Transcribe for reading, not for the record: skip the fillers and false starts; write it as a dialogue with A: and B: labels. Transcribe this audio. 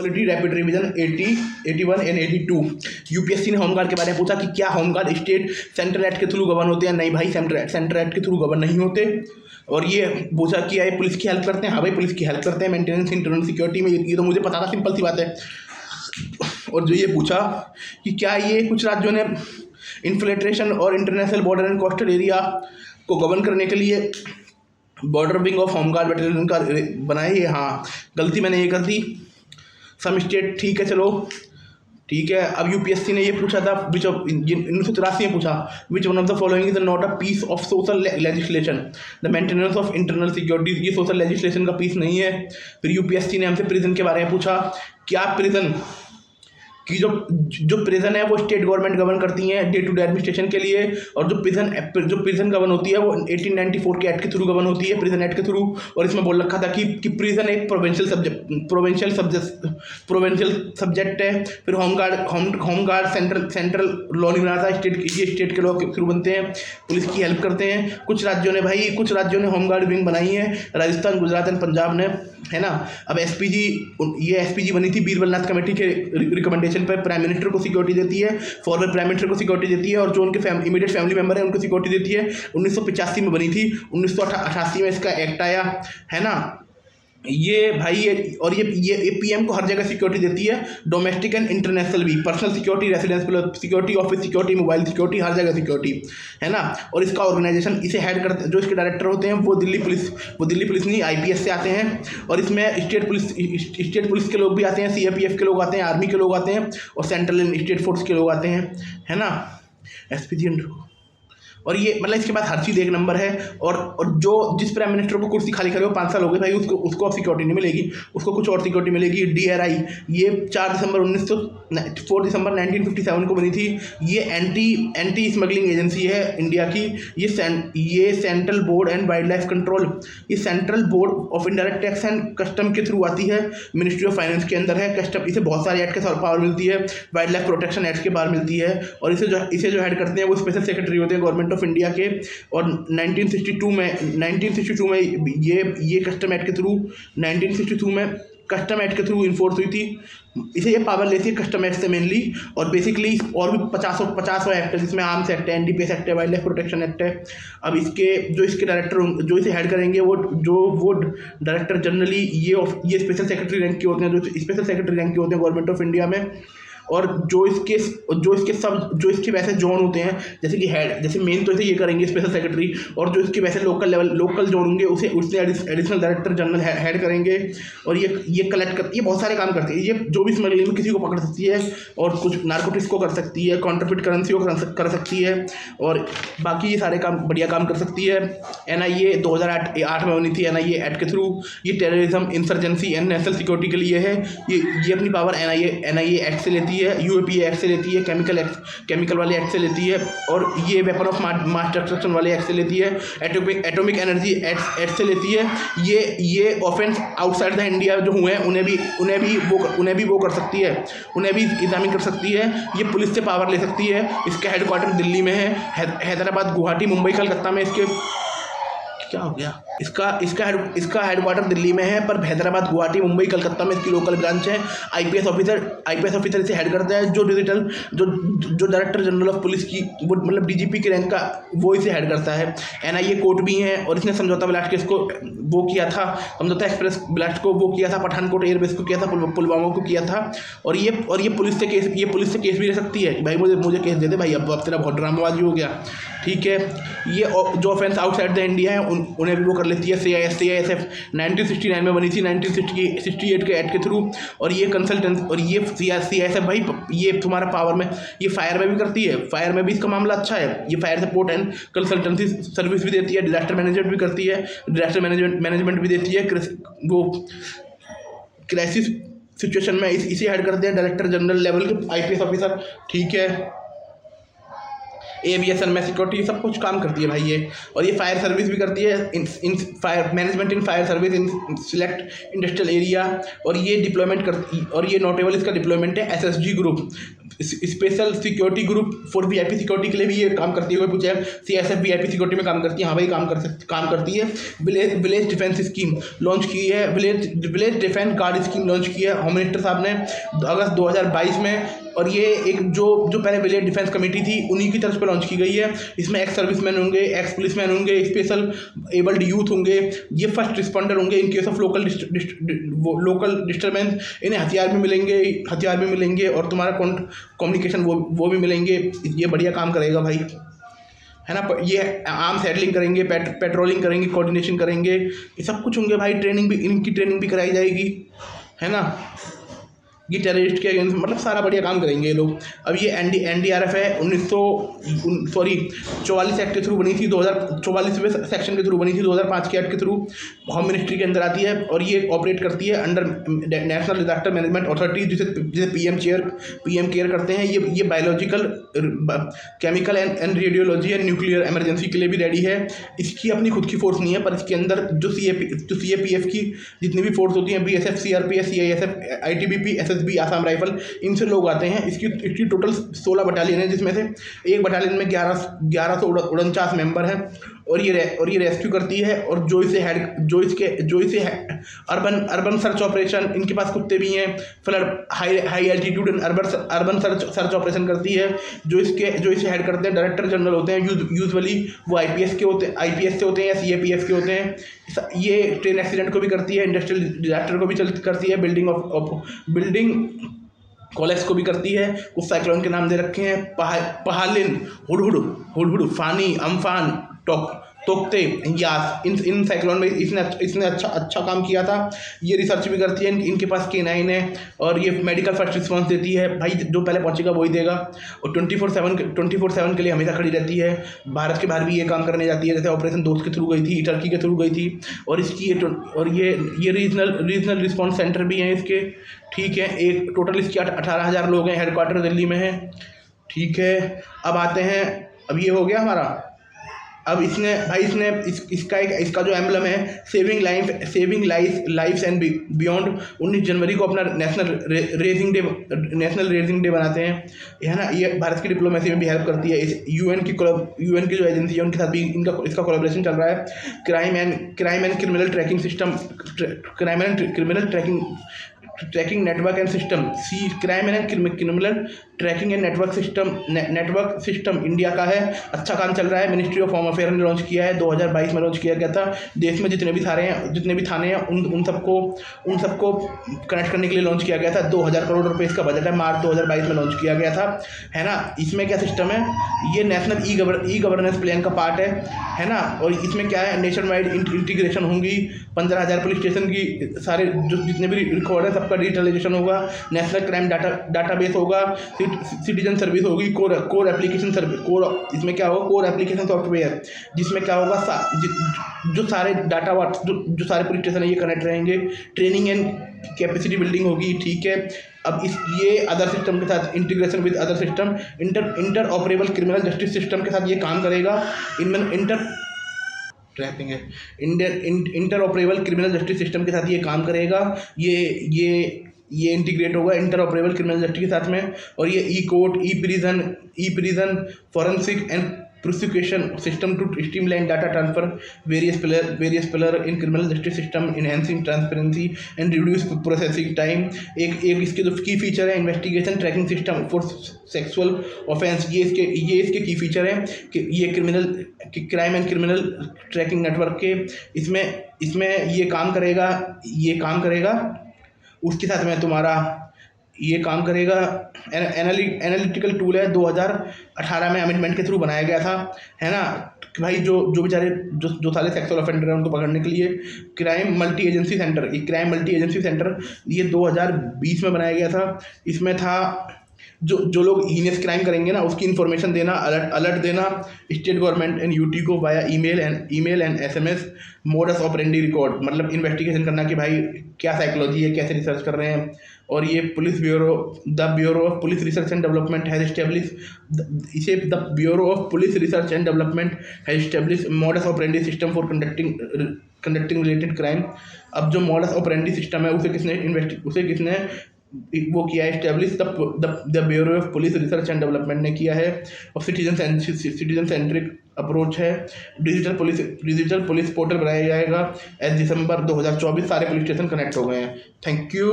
A: Quality rapid revision 80, 81 and 82। UPSC ने home guard के बारे में पूछा कि क्या होमगार्ड स्टेट सेंट्रल एक्ट के थ्रू गवर्न होते हैं। नहीं भाई, सेंट्रल एक्ट के थ्रू गवर्न नहीं होते। और ये पूछा कि क्या ये पुलिस की हेल्प करते हैं। हाँ भाई, पुलिस की हेल्प करते हैं मेंटेनेंस इंटरनल सिक्योरिटी में। ये तो मुझे पता था, सिंपल सी बात है। और जो ये पूछा कि क्या ये कुछ राज्यों ने इन्फिल्ट्रेशन और international border and coastal area को गवर्न करने के लिए border wing of home guard battalion का बनाए ये। हाँ, गलती मैंने ये कर दी। सम स्टेट, ठीक है, चलो ठीक है। अब यूपीएससी ने ये पूछा था, विच ऑफ 1983 में पूछा, which one of the following is not a piece of social legislation, the maintenance of internal security. ये सोशल लेजिस्लेशन का पीस नहीं है। फिर यूपीएससी ने हमसे प्रिजन के बारे में पूछा, क्या प्रिजन कि जो प्रिजन है वो स्टेट गवर्नमेंट गवर्न करती हैं डे टू डे एडमिनिस्ट्रेशन के लिए, और जो प्रिजन गवर्न होती है वो 1894 के एक्ट के थ्रू गवर्न होती है, प्रिजन एक्ट के थ्रू। और इसमें बोल रखा था कि प्रिजन एक प्रोविंशियल सब्जेक्ट है। फिर होमगार्ड सेंट्रल लॉ नहीं बनाता, ये स्टेट के लॉ के थ्रू बनते हैं, पुलिस की हेल्प करते हैं। कुछ राज्यों ने होमगार्ड विंग बनाई है, राजस्थान, गुजरात एंड पंजाब ने, है ना। अब एसपीजी बनी थी बीरबलनाथ कमेटी के रिकमेंडेशन पर। प्राइम मिनिस्टर को सिक्योरिटी देती है, फॉरवर्ड प्राइम मिनिस्टर को सिक्योरिटी देती है, और जो उनके इमीडिएट फैमिली मेंबर है उनको सिक्योरिटी देती है। 1985 में बनी थी, 1988 में इसका एक्ट आया, है ना। ये भाई ये पीएम को हर जगह सिक्योरिटी देती है, डोमेस्टिक एंड इंटरनेशनल भी, personal security, residence security, office security, mobile security, हर जगह सिक्योरिटी, है ना। और इसका ऑर्गेनाइजेशन इसे हेड करते, जो इसके डायरेक्टर होते हैं वो दिल्ली पुलिस नहीं, आईपीएस से आते हैं। और इसमें स्टेट पुलिस के लोग भी आते हैं, सीआरपीएफ के लोग आते हैं, आर्मी के लोग आते हैं, और सेंट्रल एंड स्टेट फोर्स के लोग आते हैं, है ना। एसपीजी और ये मतलब इसके बाद हर चीज़ एक नंबर है। और जो जिस प्राइम मिनिस्टर को कुर्सी खाली करे वो 5 साल हो गए भाई, उसको अब सिक्योरिटी नहीं मिलेगी, उसको कुछ और सिक्योरिटी मिलेगी। डीआरआई ये 4 दिसंबर 1957 को बनी थी। ये एंटी स्मगलिंग एजेंसी है इंडिया की। ये central board and wildlife control, ये central board of indirect tax and custom के थ्रू आती है, मिनिस्ट्री ऑफ फाइनेंस के अंदर है। कस्टम, इसे बहुत सारे एक्ट के पावर मिलती है, वाइल्ड लाइफ प्रोटेक्शन एक्ट के पावर मिलती है। और इसे जो हेड करते हैं वो स्पेशल सेक्रेटरी होते हैं गवर्नमेंट ऑफ इंडिया के। और 1962 में ये कस्टम एक्ट के थ्रू 1962 में कस्टम एक्ट के थ्रू इन्फोर्स हुई थी। इसे ये पावर लेती है कस्टम एक्ट से मेनली। और बेसिकली और भी 50 एक्ट है, जिसमें आर्म्स एक्ट है, एनडीपीएस एक्ट है, वाइल्ड लाइफ प्रोटेक्शन एक्ट है। अब इसके डायरेक्टर जो इसे हेड करेंगे वो डायरेक्टर जनरली ये स्पेशल सेक्रेटरी रैंक के होते हैं, जो स्पेशल सेक्रेटरी रैंक के होते हैं गवर्नमेंट ऑफ इंडिया में। और जो इसके वैसे जोन होते हैं, जैसे कि हेड, जैसे मेन तो इसे ये करेंगे स्पेशल सेक्रेटरी, और जो इसके वैसे लोकल जोन होंगे उसे एडिशनल डायरेक्टर जनरल हेड करेंगे। और ये कलेक्ट करती है, बहुत सारे काम करती है। ये जो भी स्मगलिंग में किसी को पकड़ सकती है, और कुछ नारकोटिक्स को कर सकती है, कॉन्ट्रफिट करेंसी को कर सकती है, और बाकी ये सारे काम बढ़िया काम कर सकती है। एनआईए 2008 में बनी थी, एनआईए एक्ट के थ्रू। ये terrorism, insurgency and national security के लिए है। ये अपनी पावर एनआईए एक्ट से लेती है, यूएपीए एक्ट से लेती है, केमिकल वाले एक्ट से लेती है, और ये वेपन ऑफ मास डिस्ट्रक्शन वाले एक्ट से लेती है, एटॉमिक एनर्जी एक्ट से लेती है। ये ऑफेंस आउटसाइड द इंडिया जो हुए हैं उन्हें भी वो कर सकती है, उन्हें भी एग्जामिन कर सकती है। ये पुलिस से पावर ले सकती है। इसका हेडक्वार्टर दिल्ली में है, हैदराबाद, गुवाहाटी, मुंबई, कलकत्ता में इसके क्या हो गया, इसका हेडक्वार्टर दिल्ली में है, पर हैदराबाद, गुवाहाटी, मुंबई, कलकत्ता में इसकी लोकल ब्रांच है। आईपीएस ऑफिसर इसे हेड करता है। जो डायरेक्टर जनरल ऑफ पुलिस की, वो मतलब डीजीपी के रैंक का, वो इसे हेड करता है। एनआईए कोर्ट भी है, और इसने समझौता ब्लास्ट केस को वो किया था, समझौता एक्सप्रेस ब्लास्ट को वो किया था, पठानकोट एयरबेस को किया था, पुलवामा को किया था। और ये पुलिस से केस भी ले सकती है, भाई मुझे केस दे दे भाई, अब तेरा बहुत ड्रामाबाजी हो गया, ठीक है। ये जो ऑफेंस आउटसाइड द इंडिया है उन्हें भी वो कर लेती है। CISF 1969 में बनी थी, 1968 के एक्ट के थ्रू। और ये कंसल्टेंट, और ये CISF भाई ये तुम्हारा पावर में, ये फायर में भी करती है, फायर में भी इसका मामला अच्छा है। ये fire support and consultancy service भी देती है, डिजास्टर मैनेजमेंट भी करती है, डिजास्टर मैनेजमेंट भी देती है। वो क्राइसिस सिचुएशन में इसे हेड करते हैं डायरेक्टर जनरल लेवल के आईपीएस ऑफिसर, ठीक है। एविएशन में सिक्योरिटी सब कुछ काम करती है भाई ये। और ये फायर सर्विस भी करती है, in fire management in fire service in select industrial area. और ये डिप्लॉयमेंट करती, और ये नोटेबल इसका डिप्लॉयमेंट है SSG group, special security group for VIP security के लिए भी ये काम करती है। कोई पूछे सीएसएफ वीआईपी सिक्योरिटी में काम करती है, हाँ भाई काम करती है। विलेज डिफेंस स्कीम लॉन्च की है, village defence guard scheme launch की है होम मिनिस्टर साहब ने अगस्त 2022 में। और ये एक जो पहले विलेज डिफेंस कमेटी थी उन्हीं की तरफ से लॉन्च की गई है। इसमें एक्स सर्विसमैन होंगे, एक्स पुलिसमैन होंगे, स्पेशल एबल्ड यूथ होंगे, ये फर्स्ट रिस्पॉन्डर होंगे in case of local disturbance. इन्हें हथियार भी मिलेंगे और तुम्हारा कम्युनिकेशन वो भी मिलेंगे। ये बढ़िया काम करेगा भाई, है ना। ये आर्म्स हैंडलिंग करेंगे, पेट्रोलिंग करेंगे, कोऑर्डिनेशन करेंगे, ये सब कुछ होंगे भाई। इनकी ट्रेनिंग भी कराई जाएगी, है ना। ये टेररिस्ट के अगेंस्ट मतलब सारा बढ़िया काम करेंगे ये लोग। अब ये एनडीआरएफ है 44 एक्ट के थ्रू बनी थी, 2044वें सेक्शन के थ्रू बनी थी, 2005 के एक्ट के थ्रू होम मिनिस्ट्री के अंदर आती है। और ये ऑपरेट करती है under national disaster management authority, जिसे पीएम केयर करते हैं। ये biological, chemical and radiology and nuclear emergency के लिए भी रेडी है। इसकी अपनी खुद की फोर्स नहीं है, पर इसके अंदर जो सीएपीएफ की जितनी भी फोर्स होती हैं, BSF, CRPF, CISF, ITBP, SSB, Assam rifle, इनसे लोग आते हैं। इसकी टोटल 16 बटालियन है, जिसमें से एक बटालियन में 1149 मेंबर हैं। और ये रेस्क्यू करती है। और जो इसे अर्बन सर्च ऑपरेशन, इनके पास कुत्ते भी हैं, flood high altitude and urban search operation करती है। जो इसे हेड करते हैं डायरेक्टर जनरल होते हैं, यूजुअली वो आईपीएस से होते हैं या सीएपीएफ के होते हैं। ये ट्रेन एक्सीडेंट को भी करती है, इंडस्ट्रियल डिजास्टर को भी करती है, बिल्डिंग कॉलेज को भी करती है। उस साइक्लोन के नाम दे रखे हैं पहालिन, हुडहुड, फानी, अम्फान, तोकते, यास। इन साइक्लोन में इसने अच्छा काम किया था। ये रिसर्च भी करती है, इनके पास K9 है और ये मेडिकल फर्स्ट रिस्पॉन्स देती है भाई। जो पहले पहुंचेगा वही देगा। और 24/7 के लिए हमेशा खड़ी रहती है। भारत के बाहर भी ये काम करने जाती है, जैसे ऑपरेशन दोस्त के थ्रू गई थी, टर्की के थ्रू गई थी। और ये रीजनल रिस्पॉन्स सेंटर भी हैं इसके, ठीक है। एक टोटल इसके 18,000 लोग हैं, हेडक्वार्टर दिल्ली में है, ठीक है। अब आते हैं, अब ये हो गया हमारा। अब इसका जो एम्बलम है सेविंग लाइफ्स एंड बियॉन्ड। 19 जनवरी को अपना नेशनल रेजिंग डे बनाते हैं, है ना। ये भारत की डिप्लोमेसी में भी हेल्प करती है। यूएन की जो एजेंसी है उनके साथ भी इसका कोलैबोरेशन चल रहा है। Crime and criminal tracking system, tracking network and system, crime and criminal trekking and network system India का है। अच्छा काम चल रहा है। मिनिस्ट्री ऑफ होम अफेयर ने लॉन्च किया है, 2022 में लॉन्च किया गया था। देश में जितने भी थाने हैं उन सबको कनेक्ट करने के लिए लॉन्च किया गया था। 2,000 करोड़ रुपए इसका बजट है, मार्च 2022 में लॉन्च किया गया था, है ना। इसमें क्या सिस्टम है, ये नेशनल ई गवर्नेंस प्लान का पार्ट है ना। और इसमें क्या है, नेशन वाइड इंटीग्रेशन होंगी, 15,000 पुलिस स्टेशन की सारे जितने भी रिकॉर्ड है सबका डिजिटलाइजेशन होगा, नेशनल क्राइम डाटाबेस होगा, सिटीजन सर्विस होगी, कोर एप्लीकेशन सर्विस। इसमें क्या होगा, कोर एप्लीकेशन सॉफ्टवेयर, जिसमें क्या होगा, जो सारे जो सारे पुलिस स्टेशन है ये कनेक्ट रहेंगे। ट्रेनिंग एंड कैपेसिटी बिल्डिंग होगी, ठीक है। अब ये अदर सिस्टम के साथ integration with other system, inter operable criminal justice system के साथ ये काम करेगा। Inter operable criminal justice system के साथ ये काम करेगा। ये इंटीग्रेट होगा इंटर ऑपरेबल क्रिमिनल जस्टिस के साथ में। और ये e court, e prison, forensic and prosecution system to streamline data transfer, various pillar in criminal justice system, enhancing transparency and reduce processing time. एक इसके जो की फीचर है, investigation tracking system for sexual offence. ये इसके की feature है कि ये crime and criminal tracking network के इसमें ये काम करेगा। उसके साथ में तुम्हारा ये काम करेगा। एनालिटिकल टूल है, 2018 में अमेंडमेंट के थ्रू बनाया गया था, है ना। कि भाई जो बेचारे जो सारे सेक्सुअल ऑफेंडर हैं उनको पकड़ने के लिए क्राइम मल्टी एजेंसी सेंटर ये 2020 में बनाया गया था। इसमें था जो लोग हीनियस क्राइम करेंगे ना उसकी इन्फॉर्मेशन देना, अलर्ट देना स्टेट गवर्नमेंट एंड यूटी को via email and SMS. Modus operandi record, मतलब इन्वेस्टिगेशन करना कि भाई क्या साइकोलॉजी है, कैसे रिसर्च कर रहे हैं। और ये the bureau of police research and development has establish modus operandi system for conducting related crime. अब जो मॉडस ऑपरेंडी सिस्टम है उसे किसने वो किया है establish the bureau of police research and development ने किया है। और सिटीजन सेंट्रिक अप्रोच है। डिजिटल पुलिस पोर्टल बनाया जाएगा एज दिसंबर 2024। सारे पुलिस स्टेशन कनेक्ट हो गए हैं। Thank you.